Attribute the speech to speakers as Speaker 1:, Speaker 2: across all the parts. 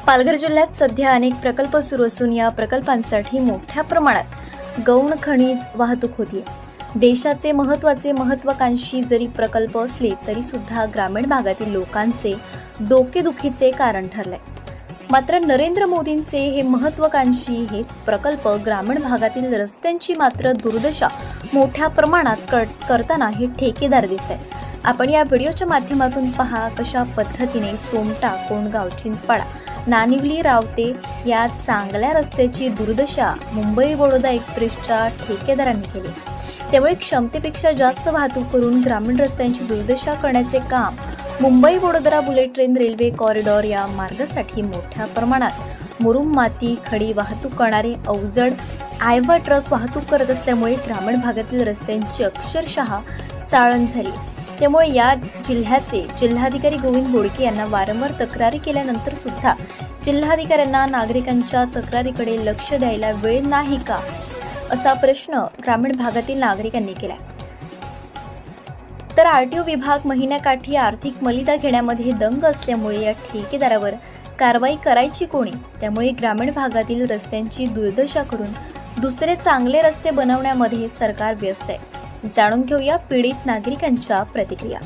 Speaker 1: पालघर जिल्ह्यात सध्या अनेक प्रकल्प सुरू असून या प्रकल्पांसाठी मोठ्या प्रमाणात गौण खनिज वाहतूक होतीये। देशाचे महत्त्वाकांक्षी जरी प्रकल्प असले तरी सुद्धा ग्रामीण भागातील लोकांचे डोकेदुखीचे कारण ठरले। मात्र नरेंद्र मोदींचे हे महत्त्वाकांक्षी हेच प्रकल्प ग्रामीण भागातील रस्त्यांची मात्र दुर्दशा मोठ्या प्रमाणात करताना हे ठेकेदार दिसतात। आपण या व्हिडिओच्या माध्यमातून पहा कशा पद्धतीने सोमटा, कोंडगाव, चिंचपाडा, नानिवली, रावते या चांगल्या रस्त्याची दुर्दशा मुंबई बडोदा एक्सप्रेसच्या ठेकेदारांनी केली। त्यामुळे क्षमतेपेक्षा जास्त वाहतूक करून ग्रामीण रस्त्यांची दुर्दशा करण्याचे काम Mumbai Vadodara bullet train railway corridor या मार्गासाठी मोठ्या प्रमाणात मुरुम, माती, खडी वाहतूक करणारे अवजड आयव्हा ट्रक वाहतूक करत असल्यामुळे ग्रामीण भागातील रस्त्यांची अक्षरशः चाळण झाली। त्यामुळे या जिल्ह्याचे जिल्हाधिकारी गोविंद बोडके यांना वारंवार तक्रारी केल्यानंतर सुद्धा जिल्हाधिकाऱ्यांना नागरिकांच्या तक्रारीकडे लक्ष द्यायला वेळ नाही का, असा प्रश्न ग्रामीण भागातील नागरिकांनी केला। तर आरटीओ विभाग महिन्याकाठी आर्थिक मलिदा घेण्यामध्ये दंग असल्यामुळे या ठेकेदारावर कारवाई करायची कोणी? त्यामुळे ग्रामीण भागातील रस्त्यांची दुर्दशा करून दुसरे चांगले रस्ते बनवण्यामध्ये सरकार व्यस्त आहे। जाणून घेऊया पीडित नागरिकांच्या प्रतिक्रिया।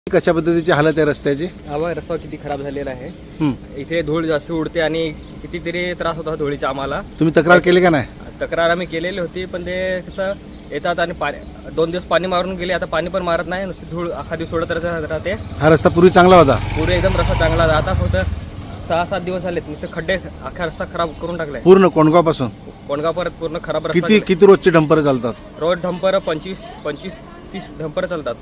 Speaker 2: कशा पद्धतीची हालत आहे रस्त्याची?
Speaker 3: आम्हाला रस्ता किती खराब झालेला आहे। इथे धूळ जास्त उडते आणि कितीतरी त्रास होता धुळीचा आम्हाला।
Speaker 2: तुम्ही तक्रार केली का नाही?
Speaker 3: तक्रार आम्ही केलेली होती, पण ते कसं येतात आणि 2 दिवस पाणी मारून गेले, आता पाणी पण मारत नाही, नुसती धूळ अख्खा दिवस सोडत राहते।
Speaker 2: हा रस्ता पूर्वी चांगला होता,
Speaker 3: पूर्ण एकदम रस्ता चांगला होता। आता फक्त 6-7 दिवस झाले नुसते खड्डे, अख्खा रस्ता खराब करून टाकलाय
Speaker 2: पूर्ण कोंडगाव पासून।
Speaker 3: कोंडगाव परत पूर्ण खराब रस्ता।
Speaker 2: किती रोजचे डंपर चालतात?
Speaker 3: रोज डंपर 25-30 डंपर चालतात।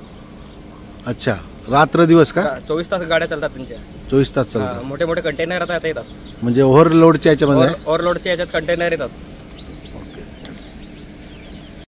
Speaker 2: अच्छा, रात्र दिवस का?
Speaker 3: 24 तास गाड्या चालतात त्यांच्या।
Speaker 2: 24 तास चालतात।
Speaker 3: मोठे मोठे कंटेनर आता येतात,
Speaker 2: म्हणजे ओव्हरलोडच्या याच्यामध्ये
Speaker 3: ओव्हरलोडच्या याच्यात कंटेनर येतात।